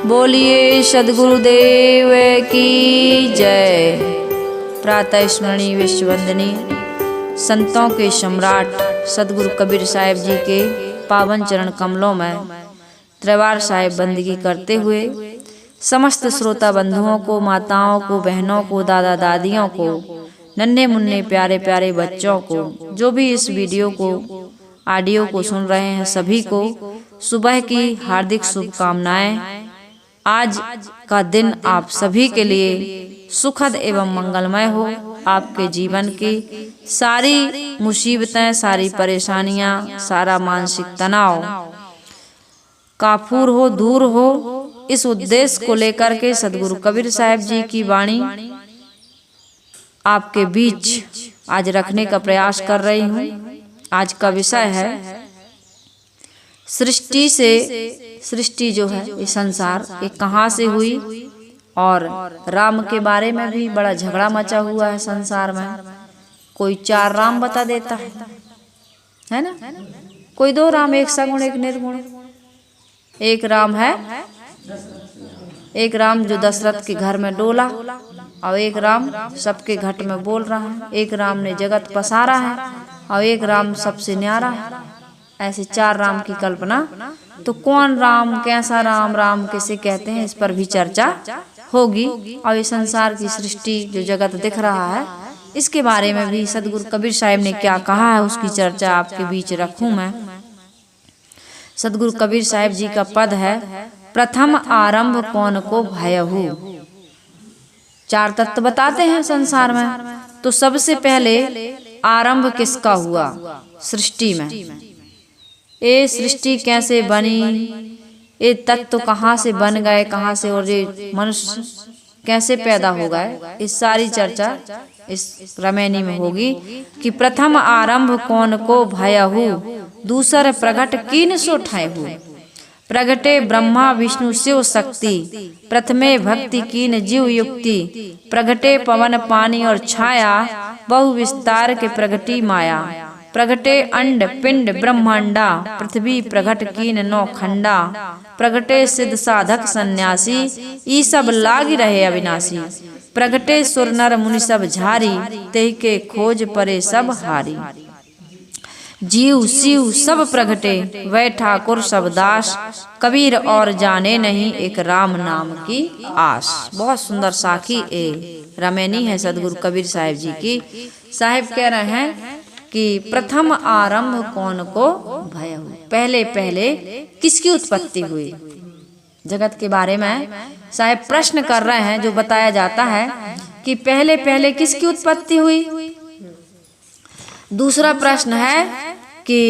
बोलिए सद्गुरुदेव की जय। प्रातः स्मरणीय विश्ववंदनीय संतों के सम्राट सद्गुरु कबीर साहिब जी के पावन चरण कमलों में त्रिवार साहिब बंदगी करते हुए समस्त श्रोता बंधुओं को, माताओं को, बहनों को, दादा दादियों को, नन्हे मुन्ने प्यारे प्यारे बच्चों को, जो भी इस वीडियो को ऑडियो को सुन रहे हैं, सभी को सुबह की हार्दिक शुभकामनाएं। आज का दिन आप सभी के लिए सुखद एवं मंगलमय हो। आपके जीवन की सारी मुसीबतें, सारी परेशानियां, सारा मानसिक तनाव काफूर हो, दूर हो। इस उद्देश्य को लेकर के सद्गुरु कबीर साहिब जी की वाणी आपके बीच आज रखने का प्रयास कर रही हूँ। आज का विषय है सृष्टि जो है ये संसार ये कहाँ से हुई, और राम के बारे में भी बड़ा झगड़ा मचा हुआ है संसार में। कोई 4 राम बता देता है ना, कोई 2 राम, एक सगुण एक निर्गुण। एक राम है, एक राम जो दशरथ के घर में डोला, और एक राम सबके घट में बोल रहा है। एक राम ने जगत पसारा है, और एक राम सबसे न्यारा है। ऐसे 4 राम की कल्पना। तो कौन राम, कैसा राम, राम कैसे कहते हैं, इस पर भी चर्चा होगी। और ये संसार की सृष्टि जो जगत दिख रहा है, इसके बारे में भी सद्गुरु कबीर साहिब ने क्या कहा है, उसकी चर्चा आपके बीच रखूं मैं। सद्गुरु कबीर साहिब जी का पद है, प्रथम आरंभ कौन को भयहु। 4 तत्व बताते हैं संसार में। तो सबसे पहले आरंभ किसका हुआ सृष्टि में, ये सृष्टि कैसे बनी, ये तत्व कहाँ से बन गए, कहाँ से, और ये मनुष्य कैसे पैदा हो गए, इस सारी चर्चा इस रमैनी में होगी। कि प्रथम आरंभ कौन को भयहु, दूसर प्रगट कीन सो ठहु। प्रगटे ब्रह्मा विष्णु शिव शक्ति, प्रथमे भक्ति कीन जीव युक्ति। प्रगटे पवन पानी और छाया, बहु विस्तार के प्रगटी माया। प्रगटे अंड पिंड ब्रह्मांडा, पृथ्वी प्रगट कीन 9 खंडा। प्रगटे सिद्ध साधक सन्यासी, ई सब लागी रहे अविनाशी। प्रगटे सुर नर मुनि सब झारी, तेहि के खोज परे सब हारी। जीव शिव सब प्रगटे, वै ठाकुर सब दास। कबीर और जाने नहीं, एक राम नाम की आस। बहुत सुंदर साखी ए रमैनी है सद्गुरु कबीर साहिब जी की। साहिब कह रहे हैं कि प्रथम आरंभ कौन को भयहु, पहले पहले किसकी उत्पत्ति हुई। जगत के बारे में साहिब प्रश्न कर रहे हैं, जो बताया जाता है कि पहले पहले किसकी उत्पत्ति हुई। दूसरा प्रश्न है कि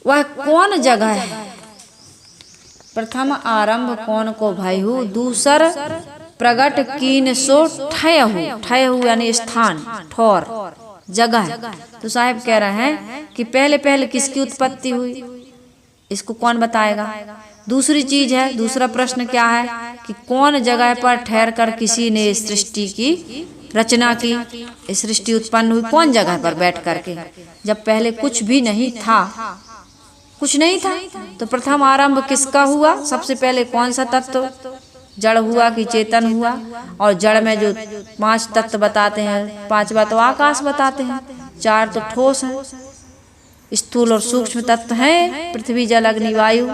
वह कौन जगह है। प्रथम आरंभ कौन को भयहु, दूसर प्रगट कीन सो ठहु। ठहु यानी स्थान, ठौर, जगह। तो साहिब कह रहे हैं कि पहले पहले किसकी उत्पत्ति हुई, इसको कौन बताएगा। दूसरी चीज है, दूसरा प्रश्न क्या है कि कौन जगह पर ठहर कर किसी ने सृष्टि की रचना की, सृष्टि उत्पन्न हुई कौन जगह पर बैठ करके, जब पहले कुछ भी नहीं था, कुछ नहीं था। तो प्रथम आरंभ किसका हुआ, सबसे पहले कौन सा तत्व, जड़ हुआ कि चेतन हुआ। और जड़ में जो 5 तत्व बताते हैं, 5वां तो आकाश बताते हैं, 4 तो ठोस है, स्थूल और सूक्ष्म तत्व हैं, पृथ्वी जल अग्नि वायु।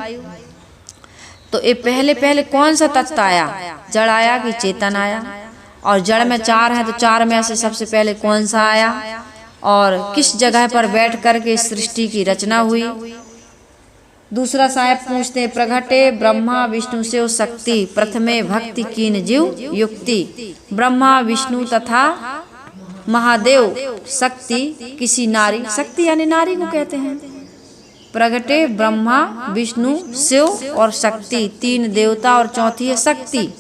तो ये पहले पहले कौन सा तत्व आया, जड़ आया कि चेतन आया। और जड़ में 4 है, तो 4 में से सबसे पहले कौन सा आया, और किस जगह पर बैठ करके सृष्टि की रचना हुई। दूसरा साहिब पूछते हैं, प्रगटे ब्रह्मा विष्णु शिव शक्ति, प्रथमे भक्ति कीन जीव युक्ति। ब्रह्मा विष्णु तथा महादेव शक्ति किसी नारी, शक्ति यानी नारी को कहते हैं। प्रगटे ब्रह्मा विष्णु शिव और शक्ति, 3 देवता और चौथी है शक्ति।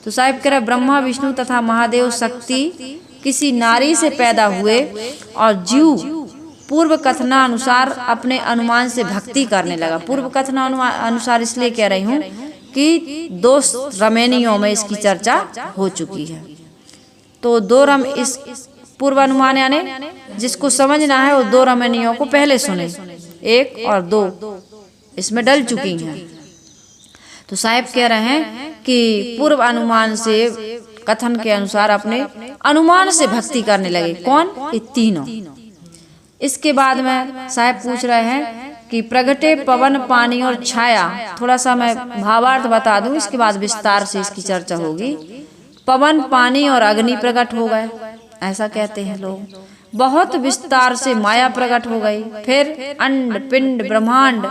तो साहिब कह रहे ब्रह्मा विष्णु तथा महादेव शक्ति किसी नारी से पैदा हुए, और जीव पूर्व कथनानुसार अपने अनुमान से भक्ति करने लगा। पूर्व कथनानुसार इसलिए कह रही हूँ कि 2 रमैनियों में इसकी चर्चा हो चुकी है। तो 2 रम इस पूर्व अनुमान यानी जिसको समझना है वो 2 रमैनियों को पहले सुने, 1 और 2 इसमें डल चुकी हैं। तो साहब कह रहे हैं कि पूर्व अनुमान से, कथन के अनुसार अपने अनुमान से भक्ति करने लगे। कौन? ये तीनों। इसके बाद में साहब पूछ रहे हैं कि प्रगटे पवन पानी और छाया। थोड़ा सा मैं भावार्थ बता दूं, इसके बाद विस्तार से इसकी चर्चा होगी। पवन, पानी और अग्नि प्रकट हो गए, ऐसा कहते हैं लोग। बहुत विस्तार से माया प्रकट हो गई। फिर अंड, पिंड, ब्रह्मांड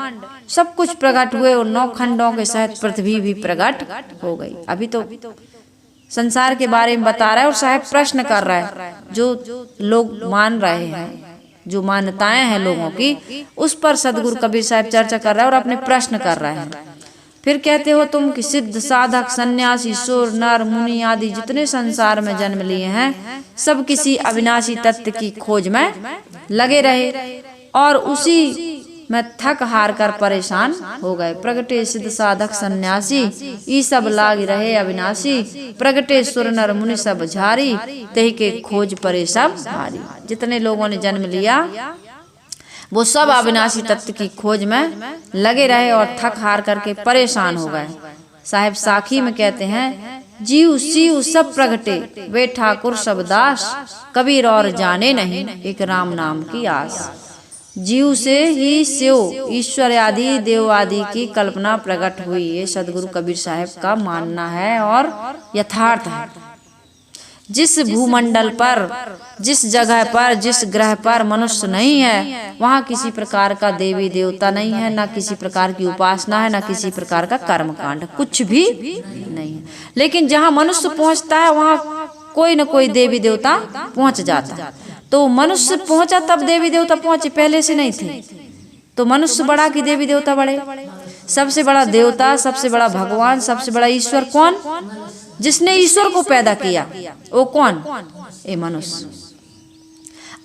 सब कुछ प्रकट हुए और 9 खंडों के सहित पृथ्वी भी प्रकट हो गई। अभी तो संसार के बारे में बता रहा है और साहब प्रश्न कर रहा है। जो लोग मान रहे हैं, जो मान्यताएं हैं लोगों की, उस पर सदगुरु कबीर साहब चर्चा कर रहा है और अपने प्रश्न कर रहे हैं। फिर कहते हो तुम कि सिद्ध, साधक, सन्यासी, सुर, नर, मुनि आदि जितने संसार में जन्म लिए हैं, सब किसी अविनाशी तत्व की खोज में लगे रहे और उसी में थक हार कर परेशान हो गए। प्रगटे सिद्ध, साधक, सन्यासी ई सब लाग रहे अविनाशी, प्रगटे सुर, नर, मुनि सब झारी, तही के खोज परे सब हारी। जितने लोगों ने जन्म लिया वो सब अविनाशी तत्व की खोज में लगे रहे और थक हार करके परेशान हो गए। साहिब साखी में कहते हैं, जीव शिव सब प्रगटे, वे ठाकुर सब दास, कबीर और जाने नहीं, एक राम नाम की आस। जीव से ही शिव, ईश्वर आदि देव आदि की कल्पना प्रकट हुई। ये सदगुरु कबीर साहब का मानना है और यथार्थ है। जिस भूमंडल पर, जिस जगह पर, जिस ग्रह पर मनुष्य नहीं है, वहाँ किसी प्रकार का देवी देवता नहीं है, ना किसी प्रकार की उपासना है, ना किसी प्रकार का कर्म कांड, कुछ भी नहीं है। लेकिन जहाँ मनुष्य पहुँचता है वहाँ कोई न कोई देवी देवता पहुँच जाता है। तो मनुष्य पहुँचा तब देवी देवता पहुँचे, पहले से नहीं थे। तो मनुष्य बड़ा कि देवी देवता बड़े? सबसे बड़ा देवता, सबसे बड़ा भगवान, सबसे बड़ा ईश्वर कौन? जिसने ईश्वर को पैदा किया वो कौन? ये मनुष्य।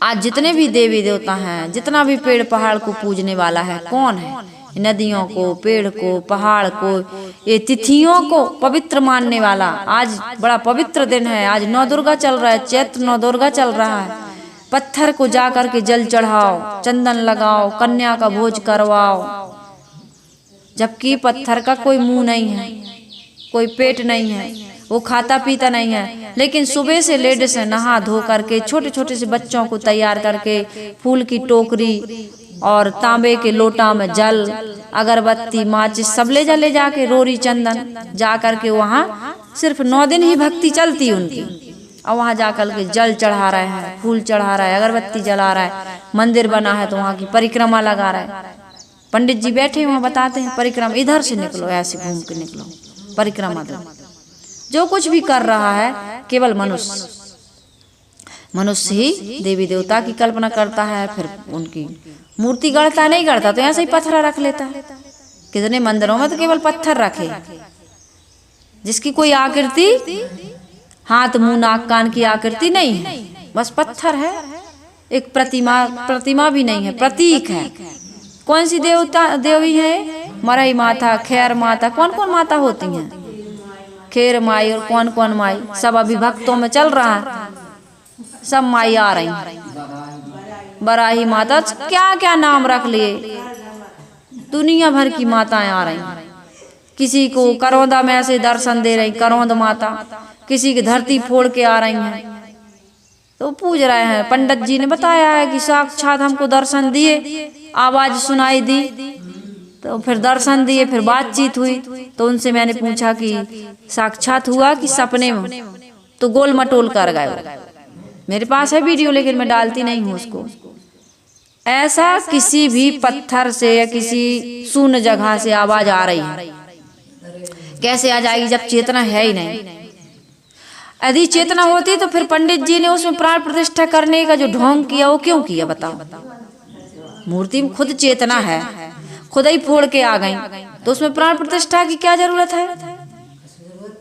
आज जितने भी देवी देवता हैं, जितना भी पेड़ पहाड़ को पूजने वाला है, कौन है? नदियों को, पेड़ को, पहाड़ को, ये तिथियों को पवित्र मानने वाला। आज बड़ा पवित्र दिन है, आज नौ दुर्गा चल रहा है, चैत्र नौ दुर्गा चल रहा है। पत्थर को जा करके जल चढ़ाओ, चंदन लगाओ, कन्या का भोज करवाओ, जबकि पत्थर का कोई मुंह नहीं है, कोई पेट नहीं है, वो खाता पीता नहीं है। लेकिन सुबह से लेडीज नहा धो करके छोटे छोटे से बच्चों को तैयार करके फूल की टोकरी और तांबे के लोटा में जल, अगरबत्ती, माचिस सब ले जाके, रोरी, चंदन जा करके वहाँ सिर्फ 9 दिन ही भक्ति चलती उनकी। और वहाँ जाकर के जल चढ़ा रहे हैं, फूल चढ़ा रहा है, अगरबत्ती जला रहा है। मंदिर बना है तो वहाँ की परिक्रमा लगा रहा है। पंडित जी बैठे वहाँ बताते हैं परिक्रमा, इधर से निकलो, ऐसे घूम के निकलो, परिक्रमा दो। जो कुछ भी कर रहा है केवल मनुष्य ही देवी देवता की कल्पना करता है, फिर उनकी मूर्ति गढ़ता नहीं गढ़ता तो ऐसे ही पत्थर रख लेता है। कितने मंदिरों में तो केवल पत्थर रखे, जिसकी कोई आकृति, हाथ मुंह नाक कान की आकृति नहीं है, बस पत्थर है। एक प्रतिमा भी नहीं है, प्रतीक है। कौन सी देवी है? मरई माता, खैर माता, कौन कौन माता होती हैं? खैर माई और कौन कौन माई, सब अभी भक्तों में चल रहा है, सब माई आ रही हैं। बराही माता, क्या क्या नाम रख लिए, दुनिया भर की माताएं आ रही हैं। किसी को करौंदा में ऐसे दर्शन दे रही, करौंद माता, किसी की धरती फोड़ के आ रही हैं, तो पूज रहे हैं। पंडित जी ने बताया है कि साक्षात हमको दर्शन दिए, आवाज सुनाई दी, तो फिर दर्शन दिए, फिर बातचीत हुई। तो उनसे मैंने पूछा कि साक्षात हुआ कि सपने में? तो गोल मटोल कर गए। मेरे पास है वीडियो, लेकिन मैं डालती नहीं हूँ उसको। ऐसा किसी भी पत्थर से या किसी शून्य जगह से आवाज आ रही है, कैसे आ जाएगी जब चेतना है ही नहीं? यदि चेतना होती तो फिर पंडित जी ने उसमें प्राण प्रतिष्ठा करने का जो ढोंग किया वो क्यों किया बताओ? मूर्ति में खुद चेतना है, खुद ही फोड़ के आ गई, तो उसमें प्राण प्रतिष्ठा की क्या जरूरत है?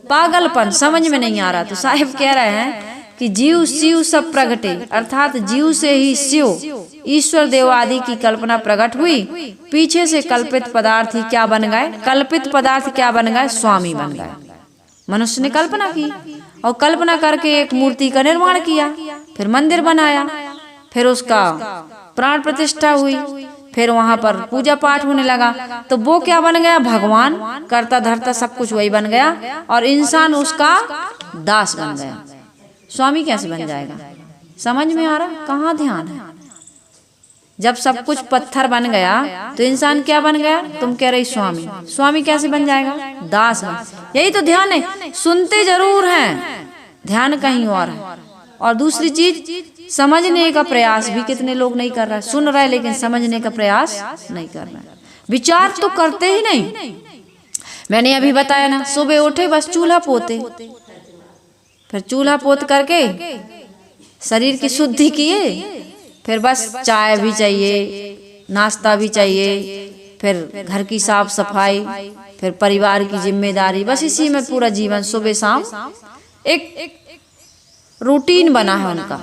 पागलपन, समझ में नहीं आ रहा। तो साहिब कह रहे हैं कि जीव शिव सब प्रगटे, अर्थात जीव से ही शिव, ईश्वर देव आदि की कल्पना प्रकट हुई। पीछे से कल्पित पदार्थ ही क्या बन गए? कल्पित पदार्थ क्या बन गए? स्वामी बन गए। मनुष्य ने कल्पना की और कल्पना करके एक मूर्ति का निर्माण किया, फिर मंदिर बनाया, फिर उसका प्राण प्रतिष्ठा हुई, फिर वहां पर पूजा पाठ होने लगा, तो वो क्या बन गया, भगवान करता धरता सब कुछ वही बन गया, और इंसान उसका दास बन गया। स्वामी कैसे बन जाएगा? समझ में आ रहा? कहाँ ध्यान है? जब सब कुछ पत्थर बन गया तो इंसान क्या बन गया? तुम कह रही स्वामी, स्वामी कैसे बन जाएगा? दास बन। यही तो ध्यान है। सुनते जरूर हैं, ध्यान कहीं और है। और दूसरी चीज, समझने का प्रयास भी कितने लोग नहीं कर रहे। सुन रहे लेकिन समझने का प्रयास नहीं कर रहे, विचार तो करते ही नहीं। मैंने अभी बताया ना, सुबह उठे बस चूल्हा पोते, फिर चूल्हा पोत करके शरीर की शुद्धि किए, फिर बस चाय भी चाहिए, नाश्ता भी चाहिए, फिर घर की साफ सफाई, फिर परिवार की जिम्मेदारी, बस इसी में पूरा जीवन सुबह शाम एक रूटीन बना है उनका।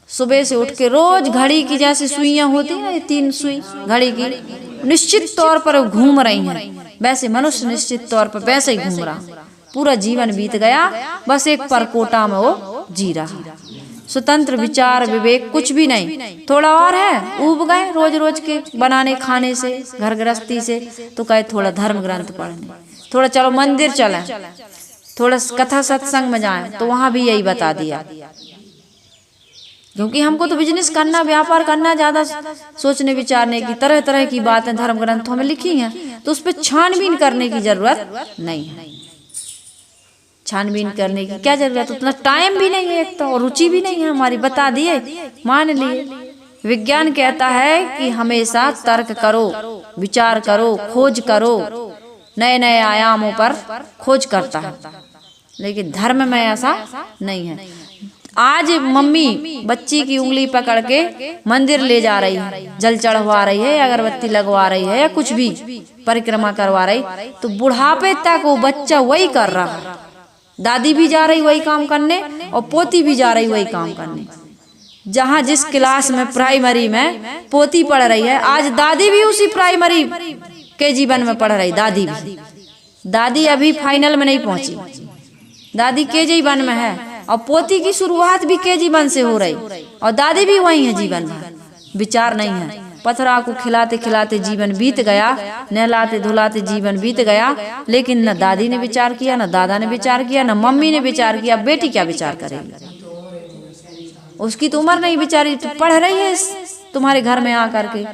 सुबह से उठ के रोज घड़ी की जैसे सुइयां होती है, 3 सुई घड़ी की निश्चित तौर पर घूम रही हैं, वैसे मनुष्य निश्चित तौर पर वैसे ही घूम रहा। पूरा जीवन बीत गया, बस एक परकोटा में वो जी रहा। स्वतंत्र विचार विवेक कुछ भी नहीं। थोड़ा और है, ऊब गए रोज रोज के बनाने खाने से, घर गृहस्थी से, तो कहे थोड़ा धर्म ग्रंथ पढ़ने, थोड़ा चलो मंदिर चलें, थोड़ा कथा सत्संग में जाएं, तो वहां भी यही बता दिया। क्योंकि हमको तो बिजनेस करना, व्यापार करना, ज्यादा सोचने विचारने की, तरह तरह की बातें धर्म ग्रंथों में लिखी हैं, तो उस पर छानबीन करने की जरूरत नहीं है। छानबीन करने की क्या जरूरत? उतना टाइम भी नहीं है एक तो, और रुचि भी नहीं है हमारी। बता दिए, मान लिए। विज्ञान कहता है कि हमेशा तर्क करो, विचार करो, खोज करो, नए नए आयामों पर खोज करता है, लेकिन धर्म में ऐसा नहीं है। आज मम्मी बच्ची की उंगली पकड़ के मंदिर ले जा रही है, जल चढ़वा रही है, अगरबत्ती लगवा रही है, या कुछ भी परिक्रमा करवा रही, तो बुढ़ापे तक वो बच्चा वही कर रहा है। दादी भी जा रही वही काम करने, और पोती भी जा रही वही काम करने। जहाँ जिस क्लास में प्राइमरी में पोती पढ़ रही है, आज दादी भी उसी प्राइमरी के जीवन में पढ़ रही। दादी भी, दादी अभी फाइनल में नहीं पहुंची, दादी के जीवन में है, और पोती की शुरुआत भी के जीवन से हो रही, और दादी भी वही है जीवन में। विचार नहीं है। पथरा को खिलाते खिलाते जीवन बीत गया, नहलाते धुलाते जीवन बीत गया, लेकिन न दादी ने विचार किया, न दादा ने विचार किया, न मम्मी ने विचार किया। बेटी क्या विचार करेगी? उसकी तो उम्र नहीं बेचारी, तो पढ़ रही है तुम्हारे घर में आकर के।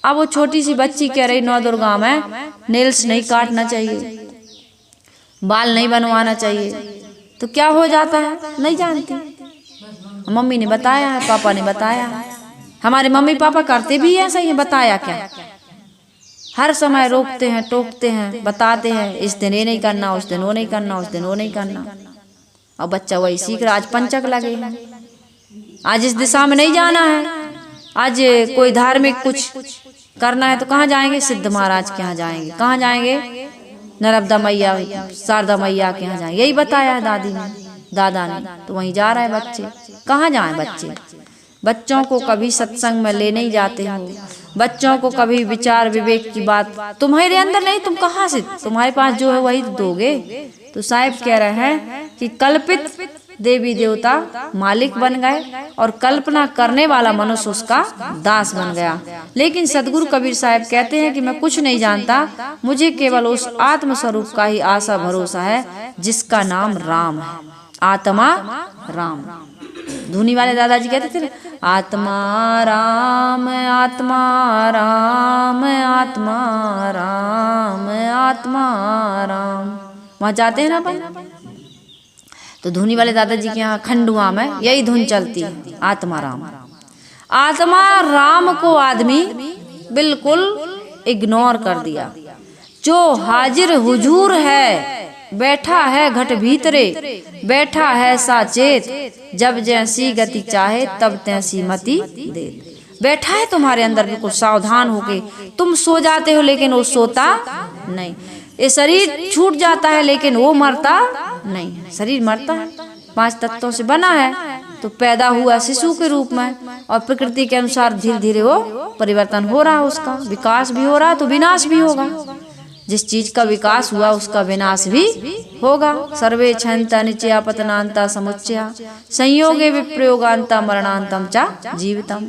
अब वो छोटी सी बच्ची कह रही, 9 दुर्गा में नेल्स नहीं काटना चाहिए, बाल नहीं बनवाना चाहिए, तो क्या हो जाता है नहीं जानती। मम्मी ने बताया है, पापा ने बताया है। हमारे मम्मी पापा करते भी ऐसा ही है। बताया क्या? हर समय रोकते हैं, टोकते हैं, बताते हैं, इस दिन ये नहीं करना, उस दिन वो नहीं करना, उस दिन वो नहीं करना। और बच्चा वही सीख रहा। आज पंचक लगे हैं, आज इस दिशा में नहीं जाना है, आज कोई धार्मिक कुछ करना है तो कहाँ जाएंगे? सिद्ध महाराज के यहाँ जाएंगे। कहाँ जाएंगे? नर्मदा मैया, शारदा मैया के यहाँ जाएंगे। यही बताया है दादी ने, दादा ने, तो वहीं जा रहे हैं बच्चे। कहाँ जाएं बच्चे? बच्चों को कभी सत्संग में ले नहीं जाते हो, बच्चों को कभी विचार विवेक की बात तुम्हारे अंदर नहीं, तुम कहाँ से? तुम्हारे पास जो है वही दोगे। तो साहिब कह रहे हैं कि कल्पित देवी देवता मालिक बन गए, और कल्पना करने वाला मनुष्य उसका दास बन गया। लेकिन सदगुरु कबीर साहब कहते हैं कि मैं कुछ नहीं जानता, मुझे केवल उस आत्म स्वरूप का ही आशा भरोसा है जिसका नाम राम है। आत्मा राम। धूनी वाले दादाजी कहते थे, आत्मा राम, आत्मा राम, आत्मा राम, आत्मा राम। वहां जाते हैं ना अपन, तो धूनी वाले दादाजी के यहाँ खंडुआ में यही धुन चलती है, आत्मा राम। आत्मा राम को आदमी बिल्कुल इग्नोर कर दिया। जो हाजिर हुजूर है, बैठा है घट भीतरे, बैठा है साचेत, जब जैसी गति चाहे तब तैसी मति दे। बैठा है तुम्हारे अंदर, बिल्कुल सावधान होके। तुम सो जाते हो लेकिन वो सोता नहीं। ये शरीर छूट जाता है लेकिन वो मरता नहीं है। शरीर मरता है, 5 तत्वों से बना है, तो पैदा हुआ शिशु के रूप में, और प्रकृति के अनुसार धीरे धीरे वो परिवर्तन हो रहा है, उसका विकास भी हो रहा है, तो विनाश भी होगा। जिस चीज का विकास हुआ उसका विनाश भी होगा। सर्वे क्षयन्ता निचया पतनान्ता समुच्चया, संयोगे विप्रयोगान्ता मरणान्तम च जीवितम।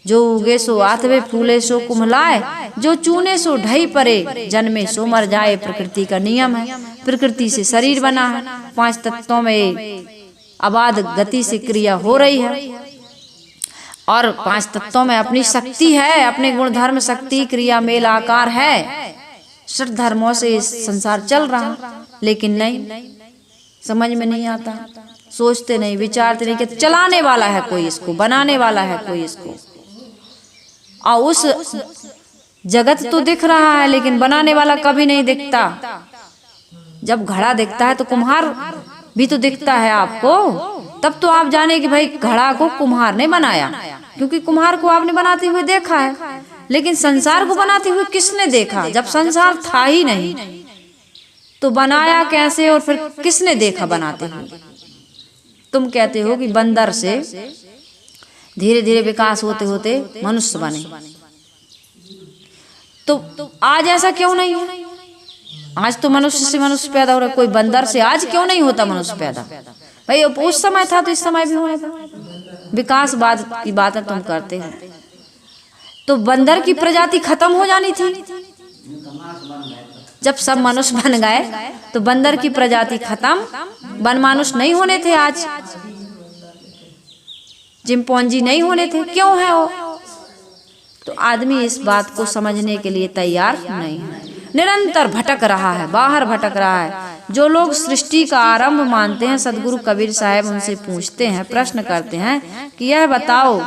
जो उगे सो आतवे, फूले सो कुम्हलाए, जो चूने सो ढई परे, जन्मे सो मर जाए। प्रकृति का नियम है। प्रकृति से शरीर बना है, 5 तत्वों में अबाध गति से क्रिया हो रही है, और 5 तत्वों में अपनी शक्ति है, अपने गुण धर्म शक्ति क्रिया मेल आकार है। षट धर्मों से संसार चल रहा, लेकिन नहीं, समझ में नहीं आता, सोचते नहीं, विचारते नहीं कि चलाने वाला है कोई इसको, बनाने वाला है कोई इसको। और उस जगत तो दिख रहा है, लेकिन बनाने वाला कभी नहीं दिखता। जब घड़ा दिखता है तो कुम्हार भी तो दिखता है आपको, तब तो आप जाने कि भाई घड़ा को कुम्हार ने बनाया, क्योंकि कुम्हार को आपने बनाते हुए देखा है। लेकिन संसार को बनाते हुए किसने देखा? जब संसार था ही नहीं तो बनाया कैसे, और फिर किसने देखा बनाते हुए? तुम कहते हो कि बंदर से धीरे धीरे विकास होते होते मनुष्य बने, तो आज ऐसा क्यों नहीं है? आज तो मनुष्य से मनुष्य पैदा हो रहा है, कोई बंदर से आज क्यों नहीं होता मनुष्य पैदा? भाई उस समय था तो इस समय भी होना था। विकासवाद की बातें तुम करते हो, तो बंदर की प्रजाति खत्म हो जानी थी। जब सब मनुष्य बन गए तो बंदर की प्रजाति खत्म, वन मानुष नहीं होने थे, आज चिंपैंजी नहीं होने थे। क्यों है वो? तो आदमी इस बात को समझने के लिए तैयार नहीं है, निरंतर भटक रहा है, बाहर भटक रहा है। जो लोग सृष्टि का आरंभ मानते हैं, सदगुरु कबीर साहब उनसे पूछते हैं, प्रश्न करते हैं कि यह बताओ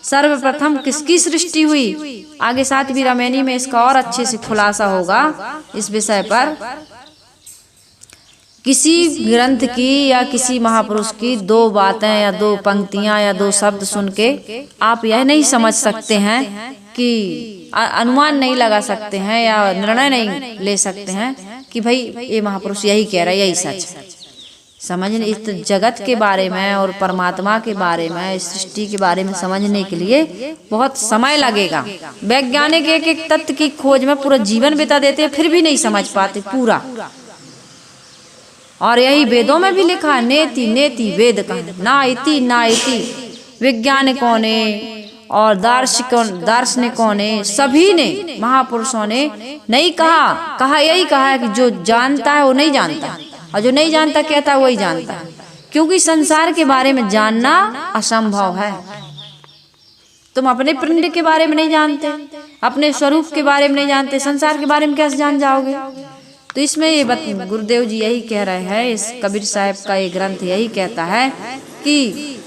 सर्वप्रथम किसकी सृष्टि हुई? आगे सातवीं रामायणी में इसका और अच्छे से खुलासा होगा इस विषय पर। किसी ग्रंथ की या किसी महापुरुष की 2 बातें या 2 पंक्तियां या 2 शब्द सुन के आप यह नहीं समझ सकते हैं कि अनुमान नहीं लगा सकते हैं या निर्णय नहीं ले सकते हैं कि भाई ये महापुरुष यही कह रहा है, यही सच है। समझने इस जगत के बारे में और परमात्मा के बारे में, इस सृष्टि के बारे में समझने के लिए बहुत समय लगेगा। वैज्ञानिक एक एक तत्व की खोज में पूरा जीवन बिता देते हैं, फिर भी नहीं समझ पाते पूरा। और यही वेदों में भी लिखा है, नेति नेति वेद का, ना इति ना इति। वैज्ञानिकों ने और दार्शनिकों ने, सभी ने, महापुरुषों ने नहीं कहा यही कहा है कि जो जानता है वो नहीं जानता, और जो नहीं जानता कहता है वही जानता है। क्योंकि संसार के बारे में जानना असंभव है। तुम अपने पिंड के बारे में नहीं जानते, अपने स्वरूप के बारे में नहीं जानते, संसार के बारे में कैसे जान जाओगे? तो इसमें ये गुरुदेव जी यही कह रहे हैं, इस कबीर साहब का ये ग्रंथ यही कहता है कि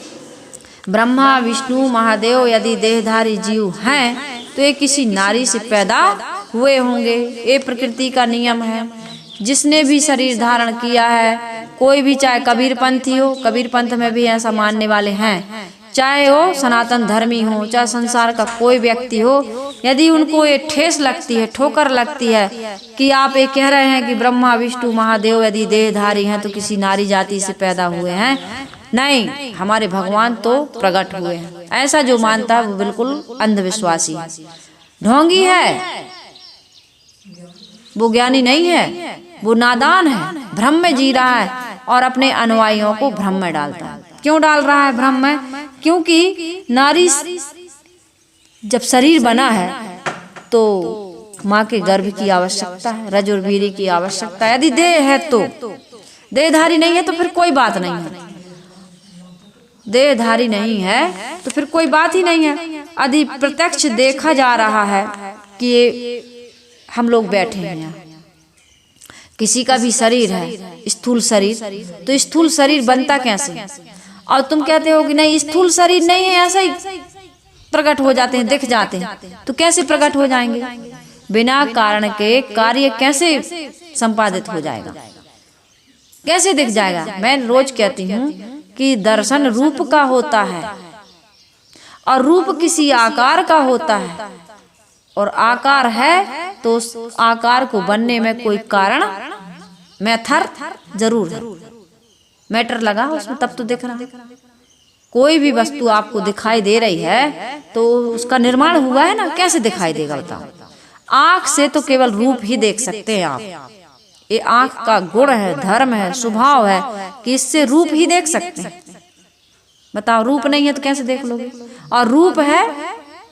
ब्रह्मा विष्णु महादेव यदि देहधारी जीव हैं तो ये किसी नारी से पैदा हुए होंगे। ये प्रकृति का नियम है। जिसने भी शरीर धारण किया है, कोई भी, चाहे कबीर पंथी हो, कबीर पंथ में भी ऐसा मानने वाले हैं, चाहे वो सनातन धर्मी हो, चाहे संसार का कोई व्यक्ति हो, यदि उनको ये ठेस लगती है, ठोकर लगती है कि आप ये कह रहे हैं कि ब्रह्मा विष्णु महादेव यदि देहधारी हैं तो किसी नारी जाति से पैदा हुए हैं, नहीं, हमारे भगवान तो प्रकट हुए हैं, ऐसा जो मानता है वो बिल्कुल अंधविश्वासी है, ढोंगी है, वो ज्ञानी नहीं है, वो नादान है, भ्रम में जी रहा है और अपने अनुयायियों को भ्रम में डालता है। क्यों डाल रहा है भ्रम में? क्योंकि नारी जब शरीर बना है तो माँ के गर्भ की आवश्यकता है, रज और वीर्य की आवश्यकता है। यदि देह है तो, देहधारी नहीं है तो फिर कोई बात नहीं है, देहधारी नहीं है तो फिर कोई बात ही नहीं है। यदि प्रत्यक्ष देखा जा रहा है कि हम लोग बैठे हैं, किसी का भी शरीर है, स्थूल शरीर, तो स्थूल शरीर बनता कैसे? और तुम कहते हो कि नहीं स्थूल शरीर नहीं है, ऐसा ही प्रकट हो जाते हैं, दिख जाते हैं। तो कैसे प्रकट हो जाएंगे? बिना कारण के कार्य कैसे संपादित हो जाएगा, कैसे दिख जाएगा? मैं रोज कहती हूँ कि दर्शन रूप का होता है और रूप किसी आकार का होता है, और आकार है तो उस आकार को बनने में कोई कारण, मैथर जरूर है, मैटर लगा उसमें तब तो दिख रहा है। कोई भी वस्तु आपको दिखाई दे रही है तो उसका निर्माण हुआ है ना, कैसे दिखाई देगा बताओ? आंख से तो केवल रूप ही देख सकते हैं आप, ये आंख का गुण है, धर्म है, स्वभाव है कि इससे रूप ही देख सकते हैं। बताओ, रूप नहीं है तो कैसे देख लोगे? और रूप है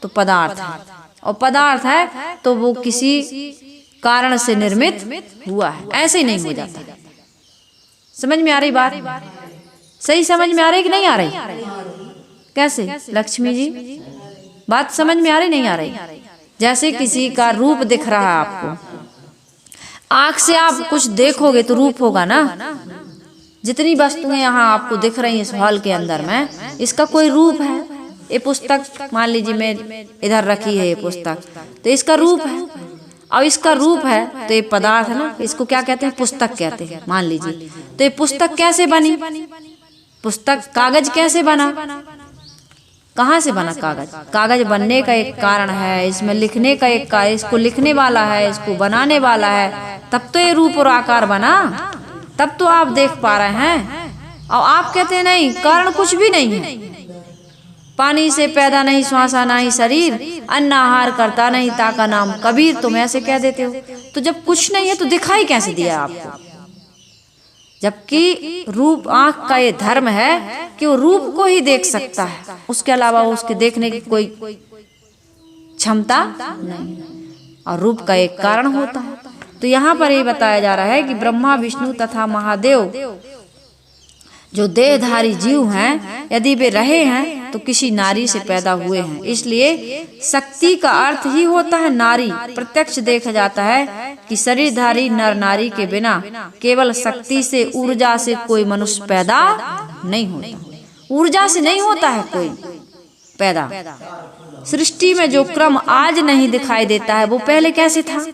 तो पदार्थ है, और पदार्थ है तो वो किसी कारण से निर्मित हुआ है, ऐसे ही नहीं हो जाता। समझ में आ रही बात? सही समझ में आ रही कि नहीं आ रही? कैसे लक्ष्मी जी, बात समझ में आ रही नहीं आ रही? जैसे किसी का रूप दिख रहा है आपको, आंख से आप कुछ देखोगे तो रूप होगा ना। जितनी वस्तुएं यहाँ आपको दिख रही हैं इस हॉल के अंदर में, इसका कोई रूप है। ये पुस्तक मान लीजिए मैं इधर रखी है, ये पुस्तक, तो इसका रूप है। और इसका रूप है तो ये पदार्थ है ना, इसको क्या कहते हैं? पुस्तक कहते हैं मान लीजिए। तो ये पुस्तक कैसे बनी? पुस्तक कागज कैसे बना? कहाँ से बना कागज? कागज बनने का एक कारण है, इसमें लिखने का एक कारण, इसको लिखने वाला है, इसको बनाने वाला है, तब तो ये रूप और आकार बना, तब तो आप देख पा रहे हैं। और आप कहते हैं नहीं, कारण कुछ भी नहीं है। पानी से पैदा नहीं श्वासा नहीं शरीर, अन्न आहार करता नहीं ताका नाम कबीर, तुम ऐसे कह देते हो। तो जब कुछ नहीं है तो दिखाई कैसे दिया आपको? जबकि रूप, आंख का ये धर्म है कि वो रूप को ही देख सकता है, उसके अलावा उसके देखने की कोई क्षमता नहीं, और रूप का एक कारण होता है। तो यहाँ पर ये बताया जा रहा है कि ब्रह्मा विष्णु तथा महादेव जो देहधारी जीव हैं, यदि वे रहे हैं तो किसी नारी से पैदा हुए हैं। इसलिए शक्ति का अर्थ ही होता है नारी। प्रत्यक्ष देखा जाता है कि शरीरधारी नर नारी के बिना केवल शक्ति से, ऊर्जा से कोई मनुष्य पैदा नहीं होता। ऊर्जा से नहीं होता है कोई पैदा। सृष्टि में जो क्रम आज नहीं दिखाई देता है वो पहले कैसे था?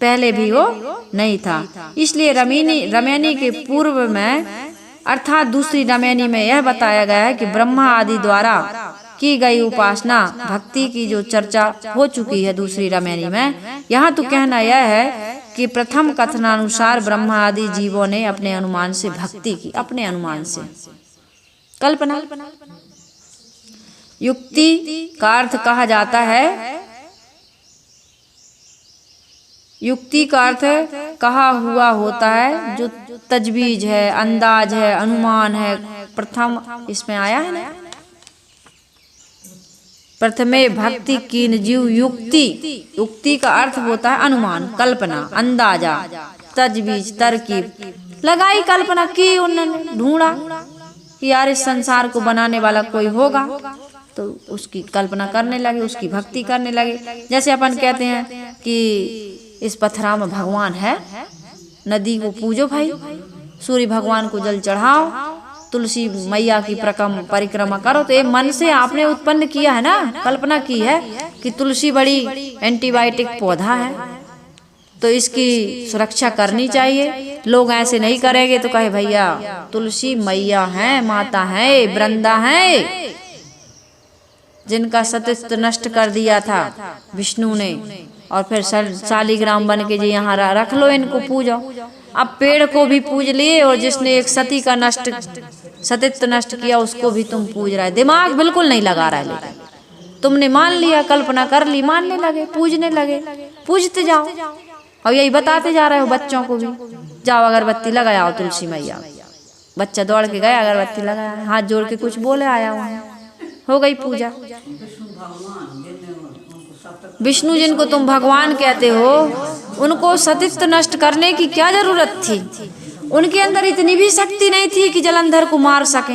पहले भी वो नहीं था। इसलिए रमैनी के पूर्व में अर्थात दूसरी रमैनी में यह बताया गया है कि ब्रह्मा आदि द्वारा की गई उपासना भक्ति की जो चर्चा हो चुकी है दूसरी रमैनी में, यहाँ तो कहना यह है कि प्रथम कथनानुसार ब्रह्मा आदि जीवों ने अपने अनुमान से भक्ति की, अपने अनुमान से। कल्पना युक्ति का अर्थ कहा जाता है, युक्ति का अर्थ कहा हुआ होता है जो तजवीज है, अंदाज है, अनुमान है। प्रथम इसमें आया है ना, प्रथमे भक्ति कीन जीव युक्ति। युक्ति का अर्थ होता है अनुमान, कल्पना, अंदाजा, तजवीज, तरकीब लगाई, कल्पना की, उन्होंने ढूंढा कि यार इस संसार को बनाने वाला कोई होगा, तो उसकी कल्पना करने लगे, उसकी भक्ति करने लगे। जैसे अपन कहते हैं कि इस पथरा में भगवान है, नदी को पूजो भाई, सूर्य भगवान को जल चढ़ाओ, तुलसी मैया की परिक्रमा करो। तो ये मन से आपने उत्पन्न किया है ना, कल्पना की है कि तुलसी बड़ी एंटीबायोटिक पौधा है, तो इसकी सुरक्षा करनी चाहिए। लोग ऐसे नहीं करेंगे तो कहे भैया तुलसी मैया है, माता है, वृंदा है, जिनका सत्य नष्ट कर दिया था विष्णु ने, और फिर शालिग्राम बन के जी यहाँ रख लो, इनको पूजो। अब पेड़ को भी पूज लिए, और जिसने एक सती का सतित्व नष्ट किया उसको भी तुम पूज रहे। दिमाग बिल्कुल नहीं लगा रहा है, लेकिन तुमने मान लिया, कल्पना कर ली, मानने लगे, पूजने लगे। पूजते जाओ, और यही बताते जा रहे हो बच्चों को भी, जाओ अगरबत्ती लगाओ तुलसी मैया। बच्चा दौड़ के गया, अगरबत्ती लगाया, हाथ जोड़ के कुछ बोले, आया वहाँ, हो गई पूजा। विष्णु जिनको तुम भगवान कहते हो, उनको सतित्व नष्ट करने की क्या जरूरत थी? उनके अंदर इतनी भी शक्ति नहीं थी कि जलंधर को मार सके।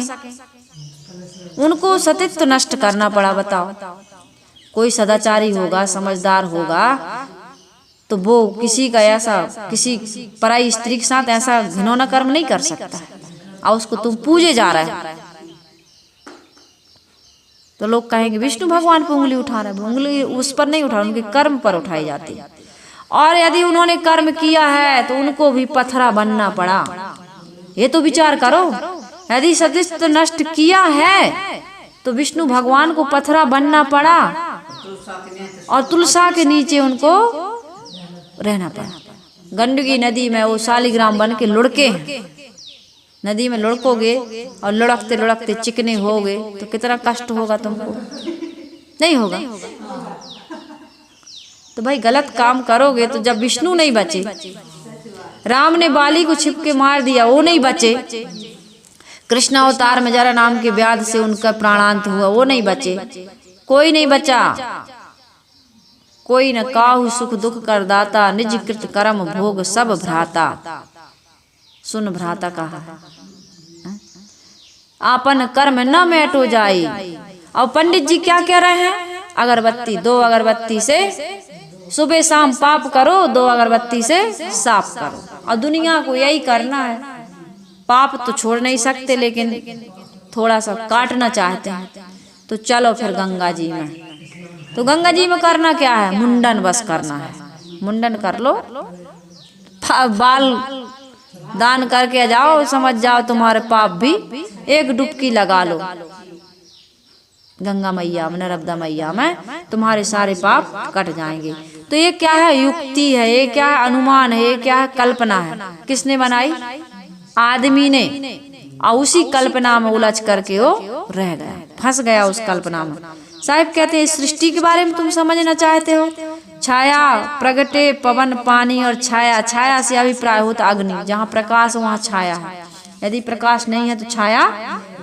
उनको सतित्व नष्ट करना पड़ा। बताओ, कोई सदाचारी होगा, समझदार होगा, तो वो किसी का ऐसा, किसी पराई स्त्री के साथ ऐसा घिनौना कर्म नहीं कर सकता है, और उसको तुम पूजे जा रहे हो। तो लोग कहेंगे विष्णु भगवान पर उंगली उठा रहे हैं। उंगली उस पर नहीं उठा, उनके कर्म पर उठाई जाती है। और यदि उन्होंने कर्म किया है तो उनको भी पथरा बनना पड़ा। ये तो विचार करो, यदि सतित्व नष्ट किया है तो विष्णु भगवान को पथरा बनना पड़ा, और तुलसा के नीचे उनको रहना पड़ा। गंडकी नदी में वो शालिग्राम बन के लुढ़के हैं। नदी में लुढ़कोगे और लुढ़कते लुढ़कते चिकने होगे तो कितना कष्ट होगा तुमको? नहीं होगा। तो भाई गलत काम करोगे तो जब विष्णु नहीं बचे, राम ने बाली को छिप के मार दिया, वो नहीं बचे। कृष्ण अवतार में जरा नाम के व्याध से उनका प्राणांत हुआ, वो नहीं बचे। कोई नहीं बचा। कोई न काहू सुख दुख कर दाता, निज कृत कर्म भोग सब भ्राता। सुन भ्राता कहा है, आपन कर्म न मेटो जाई। और पंडित जी क्या कह रहे हैं, अगरबत्ती, 2 अगरबत्ती से सुबह शाम पाप करो, 2 अगरबत्ती से साफ करो। और दुनिया को यही करना है। पाप तो छोड़ नहीं सकते, लेकिन थोड़ा सा काटना चाहते हैं। तो चलो फिर गंगा जी में। तो गंगा जी में करना क्या है, मुंडन बस करना है। मुंडन कर लो, बाल दान करके जाओ, समझ जाओ तुम्हारे पाप भी, एक डुबकी लगा लो गंगा मैया में, नर्मदा मैया में, तुम्हारे सारे पाप कट जाएंगे। तो ये क्या है, युक्ति है, ये क्या है, अनुमान है, ये क्या है, कल्पना है। किसने बनाई, आदमी ने। और उसी कल्पना में उलझ करके वो रह गया, फंस गया उस कल्पना में। साहिब कहते हैं सृष्टि के बारे में तुम समझना चाहते हो, छाया प्रगटे पवन पानी और छाया। छाया से अभिप्राय होता अग्नि, जहाँ प्रकाश वहाँ छाया है। यदि प्रकाश नहीं है तो छाया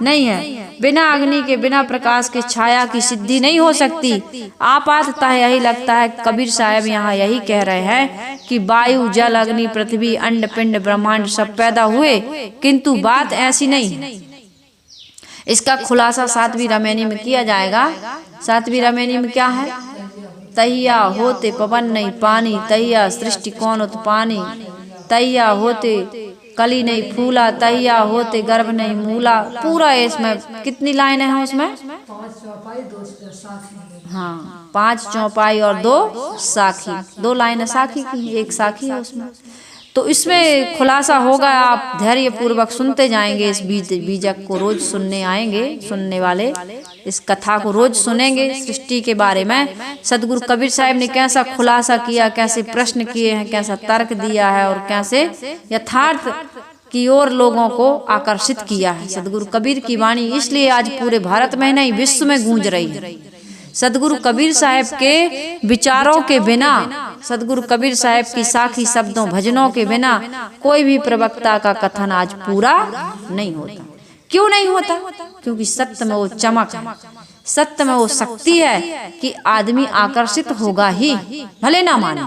नहीं है। बिना अग्नि के, बिना प्रकाश के छाया की सिद्धि नहीं हो सकती। आपातः यही लगता है, कबीर साहब यहाँ यही कह रहे हैं कि वायु जल अग्नि पृथ्वी अंड पिंड ब्रह्मांड सब पैदा हुए, किंतु बात ऐसी नहीं। इसका खुलासा 7वीं रामायणी में किया जाएगा। 7वीं रामायणी में क्या है, तहिया होते पवन नहीं पानी, तहिया सृष्टि कौन उत्पानी, तहिया होते कली नहीं फूला, तहिया होते गर्भ नहीं मूला। पूरा है इसमें। कितनी लाइनें हैं उसमें, 5 चौपाई 2 साखी। हाँ, 5 चौपाई और 2 साखी। 2 लाइनें साखी की, 1 साखी है उसमें। तो इसमें खुलासा होगा, आप धैर्य पूर्वक सुनते जाएंगे। इस बीजक को रोज सुनने आएंगे, सुनने वाले इस कथा को रोज सुनेंगे। सृष्टि के बारे में सदगुरु कबीर साहब ने कैसा खुलासा किया, कैसे प्रश्न किए हैं, कैसा तर्क दिया है, और कैसे यथार्थ की ओर लोगों को आकर्षित किया है। सदगुरु कबीर की वाणी इसलिए आज पूरे भारत में नहीं, विश्व में गूंज रही है। सदगुरु कबीर साहब के विचारों के बिना, सदगुरु कबीर साहब की साखी शब्दों भजनों के बिना कोई भी प्रवक्ता का कथन आज पूरा नहीं होता। क्यों नहीं होता, क्योंकि सत्य में वो चमक है, सत्य में वो शक्ति है कि आदमी आकर्षित होगा ही, भले ना माने।